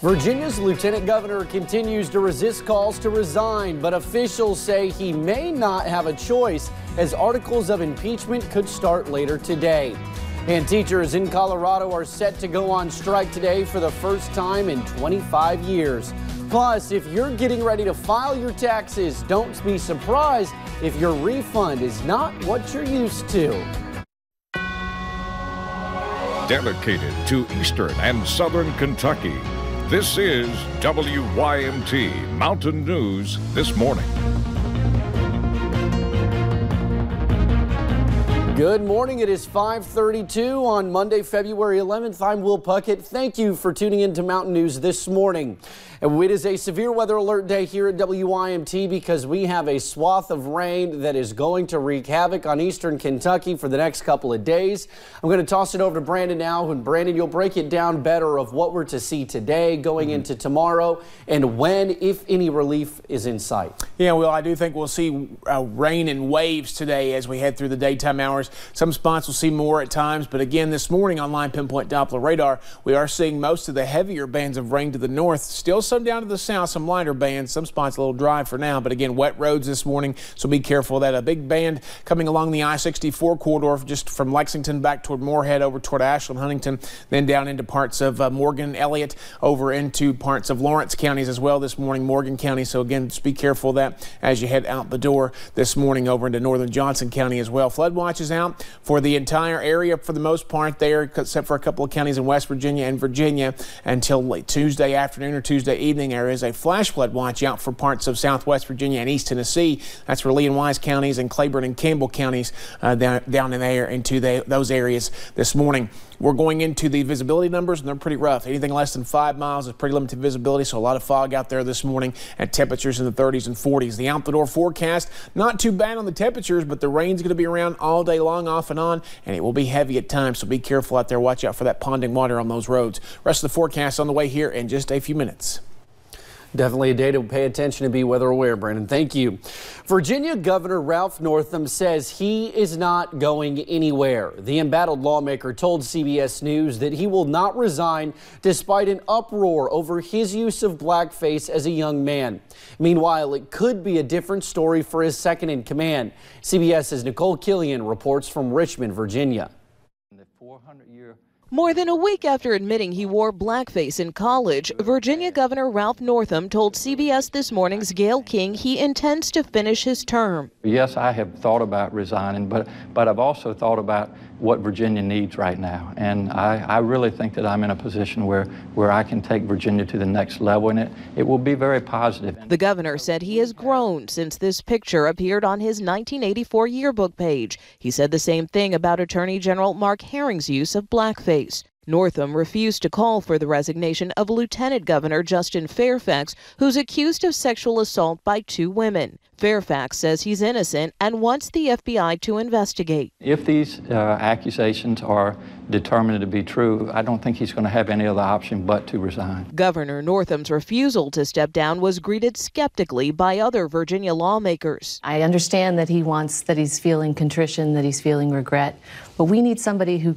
Virginia's lieutenant governor continues to resist calls to resign, but officials say he may not have a choice as articles of impeachment could start later today. And teachers in Colorado are set to go on strike today for the first time in 25 years. Plus, if you're getting ready to file your taxes, don't be surprised if your refund is not what you're used to. Dedicated to Eastern and Southern Kentucky, this is WYMT Mountain News This Morning. Good morning. It is 5:32 on Monday, February 11th. I'm Will Puckett. Thank you for tuning in to Mountain News This Morning. And it is a severe weather alert day here at WYMT because we have a swath of rain that is going to wreak havoc on eastern Kentucky for the next couple of days. I'm going to toss it over to Brandon now. And Brandon, you'll break it down better of what we're to see today, going into tomorrow, and when, if any, relief is in sight. Yeah, well, I do think we'll see rain and waves today as we head through the daytime hours. Some spots will see more at times, but again, this morning on Line Pinpoint Doppler radar, we are seeing most of the heavier bands of rain to the north. Still some down to the south, some lighter bands. Some spots a little dry for now, but again, wet roads this morning, so be careful of that. A big band coming along the I-64 corridor just from Lexington back toward Moorhead over toward Ashland, Huntington, then down into parts of Morgan, Elliott, over into parts of Lawrence counties as well this morning, Morgan County. So again, just be careful of that as you head out the door this morning over into northern Johnson County as well. Flood watch is out for the entire area for the most part there, except for a couple of counties in West Virginia and Virginia until late Tuesday afternoon or Tuesday evening. There is a flash flood watch out for parts of southwest Virginia and East Tennessee. That's for Lee and Wise counties and Claiborne and Campbell counties down in there into those areas this morning. We're going into the visibility numbers, and they're pretty rough. Anything less than 5 miles is pretty limited visibility, so a lot of fog out there this morning at temperatures in the 30s and 40s. The out-the-door forecast, not too bad on the temperatures, but the rain's going to be around all day long, off and on, and it will be heavy at times, so be careful out there. Watch out for that ponding water on those roads. Rest of the forecast on the way here in just a few minutes. Definitely a day to pay attention and be weather aware, Brandon. Thank you. Virginia Governor Ralph Northam says he is not going anywhere. The embattled lawmaker told CBS News that he will not resign despite an uproar over his use of blackface as a young man. Meanwhile, it could be a different story for his second in command. CBS's Nicole Killian reports from Richmond, Virginia. More than a week after admitting he wore blackface in college, Virginia Governor Ralph Northam told CBS This Morning's Gayle King he intends to finish his term. Yes, I have thought about resigning, but I've also thought about what Virginia needs right now. And I really think that I'm in a position where I can take Virginia to the next level, and it will be very positive. The governor said he has grown since this picture appeared on his 1984 yearbook page. He said the same thing about Attorney General Mark Herring's use of blackface. Northam refused to call for the resignation of Lieutenant Governor Justin Fairfax, who's accused of sexual assault by 2 women. Fairfax says he's innocent and wants the FBI to investigate. If these accusations are determined to be true, I don't think he's going to have any other option but to resign. Governor Northam's refusal to step down was greeted skeptically by other Virginia lawmakers. I understand that he's feeling contrition, that he's feeling regret, but we need somebody who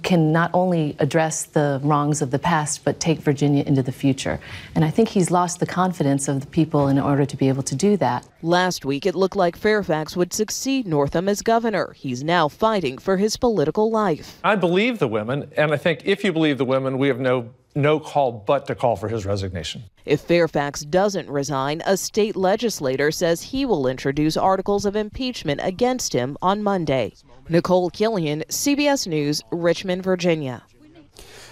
can not only address the wrongs of the past, but take Virginia into the future. And I think he's lost the confidence of the people in order to be able to do that. Last week, it looked like Fairfax would succeed Northam as governor. He's now fighting for his political life. I believe the women, and I think if you believe the women, we have no call but to call for his resignation. If Fairfax doesn't resign, a state legislator says he will introduce articles of impeachment against him on Monday. Nicole Killian, CBS News, Richmond, Virginia.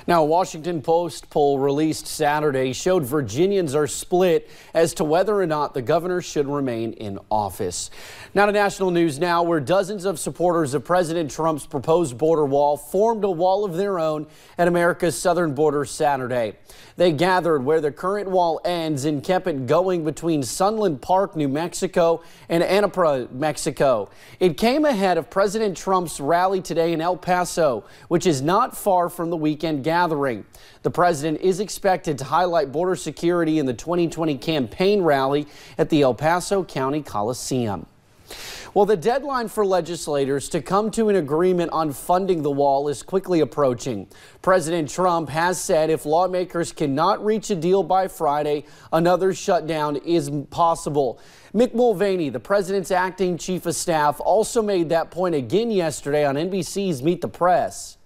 Now, a Washington Post poll released Saturday showed Virginians are split as to whether or not the governor should remain in office. Now to national news now, where dozens of supporters of President Trump's proposed border wall formed a wall of their own at America's southern border Saturday. They gathered where the current wall ends and kept it going between Sunland Park, New Mexico and Anapra, Mexico. It came ahead of President Trump's rally today in El Paso, which is not far from the weekend gathering. The president is expected to highlight border security in the 2020 campaign rally at the El Paso County Coliseum. Well, the deadline for legislators to come to an agreement on funding the wall is quickly approaching. President Trump has said if lawmakers cannot reach a deal by Friday, another shutdown is possible. Mick Mulvaney, the president's acting chief of staff, also made that point again yesterday on NBC's Meet the Press.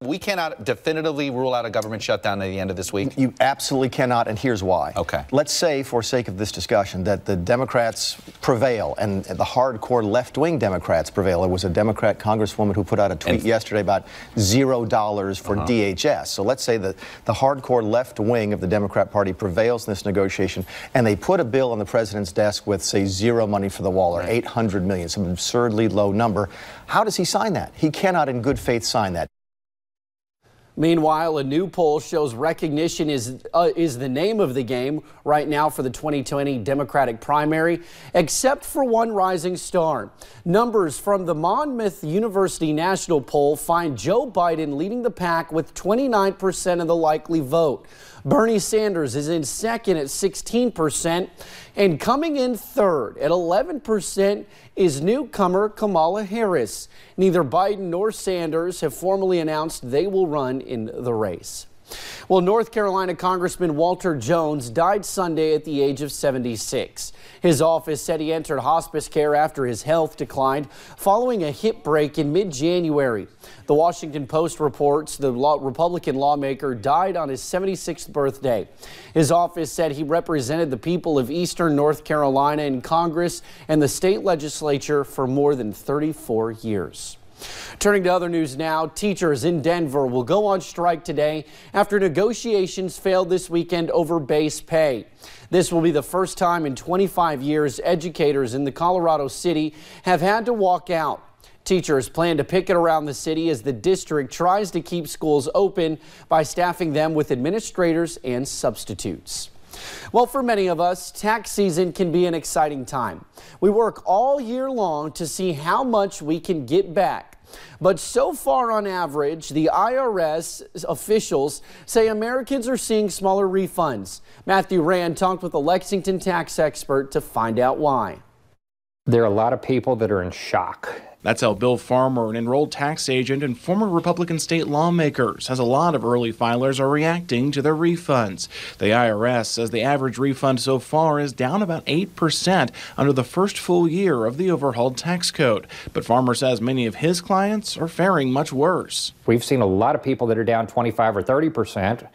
We cannot definitively rule out a government shutdown at the end of this week. You absolutely cannot, and here's why. Okay. Let's say, for sake of this discussion, that the Democrats prevail and the hardcore left-wing Democrats prevail. There was a Democrat congresswoman who put out a tweet yesterday about $0 for DHS. So let's say that the hardcore left wing of the Democrat Party prevails in this negotiation, and they put a bill on the president's desk with, say, zero money for the wall, or $800 million, some absurdly low number. How does he sign that? He cannot in good faith sign that. Meanwhile, a new poll shows recognition is the name of the game right now for the 2020 Democratic primary, except for one rising star. Numbers from the Monmouth University National Poll find Joe Biden leading the pack with 29% of the likely vote. Bernie Sanders is in second at 16%, and coming in third at 11% is newcomer Kamala Harris. Neither Biden nor Sanders have formally announced they will run in the race. Well, North Carolina Congressman Walter Jones died Sunday at the age of 76. His office said he entered hospice care after his health declined following a hip break in mid-January. The Washington Post reports the Republican lawmaker died on his 76th birthday. His office said he represented the people of eastern North Carolina in Congress and the state legislature for more than 34 years. Turning to other news now, teachers in Denver will go on strike today after negotiations failed this weekend over base pay. This will be the first time in 25 years educators in the Colorado city have had to walk out. Teachers plan to picket around the city as the district tries to keep schools open by staffing them with administrators and substitutes. Well, for many of us, tax season can be an exciting time. We work all year long to see how much we can get back. But so far, on average, the IRS officials say Americans are seeing smaller refunds. Matthew Rand talked with a Lexington tax expert to find out why. There are a lot of people that are in shock. That's how Bill Farmer, an enrolled tax agent and former Republican state lawmaker, says a lot of early filers are reacting to their refunds. The IRS says the average refund so far is down about 8% under the first full year of the overhauled tax code. But Farmer says many of his clients are faring much worse. We've seen a lot of people that are down 25 or 30%.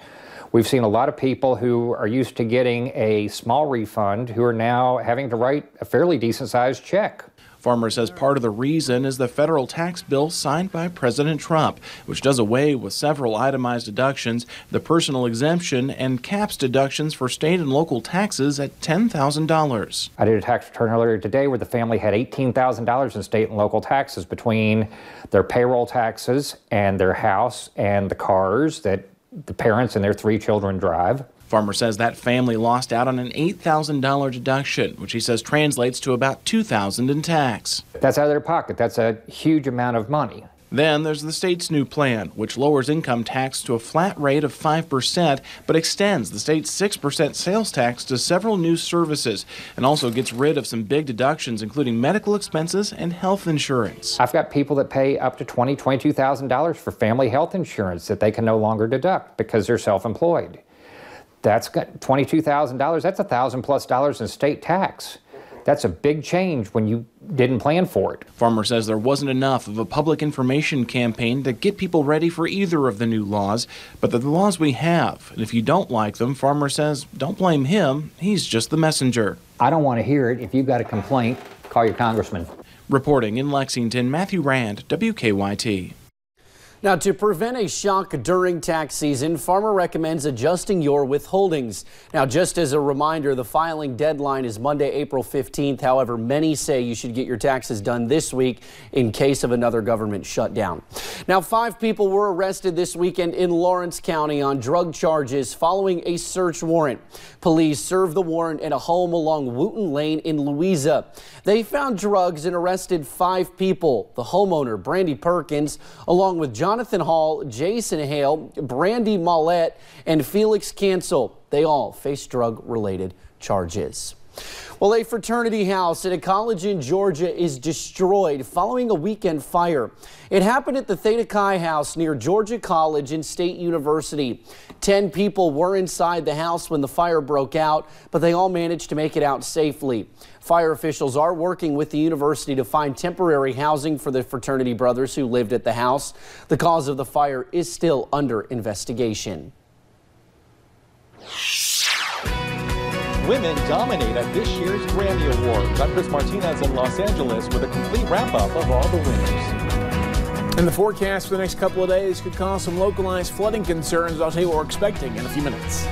We've seen a lot of people who are used to getting a small refund who are now having to write a fairly decent-sized check. Farmer says part of the reason is the federal tax bill signed by President Trump, which does away with several itemized deductions, the personal exemption, and caps deductions for state and local taxes at $10,000. I did a tax return earlier today where the family had $18,000 in state and local taxes between their payroll taxes and their house and the cars that the parents and their 3 children drive. Farmer says that family lost out on an $8,000 deduction, which he says translates to about $2,000 in tax. That's out of their pocket. That's a huge amount of money. Then there's the state's new plan, which lowers income tax to a flat rate of 5%, but extends the state's 6% sales tax to several new services, and also gets rid of some big deductions, including medical expenses and health insurance. I've got people that pay up to $20,000, $22,000 for family health insurance that they can no longer deduct because they're self-employed. That's got $22,000. That's $1,000+ in state tax. That's a big change when you didn't plan for it. Farmer says there wasn't enough of a public information campaign to get people ready for either of the new laws, but they're the laws we have. And if you don't like them, Farmer says, don't blame him. He's just the messenger. I don't want to hear it. If you've got a complaint, call your congressman. Reporting in Lexington, Matthew Rand, WKYT. Now, to prevent a shock during tax season, Farmer recommends adjusting your withholdings. Now, just as a reminder, the filing deadline is Monday, April 15th. However, many say you should get your taxes done this week in case of another government shutdown. Now, 5 people were arrested this weekend in Lawrence County on drug charges following a search warrant. Police served the warrant at a home along Wooten Lane in Louisa. They found drugs and arrested 5 people. The homeowner, Brandy Perkins, along with Jonathan Hall, Jason Hale, Brandy Mollett, and Felix Cancel. They all face drug-related charges. Well, a fraternity house at a college in Georgia is destroyed following a weekend fire. It happened at the Theta Chi house near Georgia College and State University. 10 people were inside the house when the fire broke out, but they all managed to make it out safely. Fire officials are working with the university to find temporary housing for the fraternity brothers who lived at the house. The cause of the fire is still under investigation. Women dominate at this year's Grammy Awards. I'm Chris Martinez in Los Angeles with a complete wrap-up of all the winners. And the forecast for the next couple of days could cause some localized flooding concerns. I'll tell you what we're expecting in a few minutes.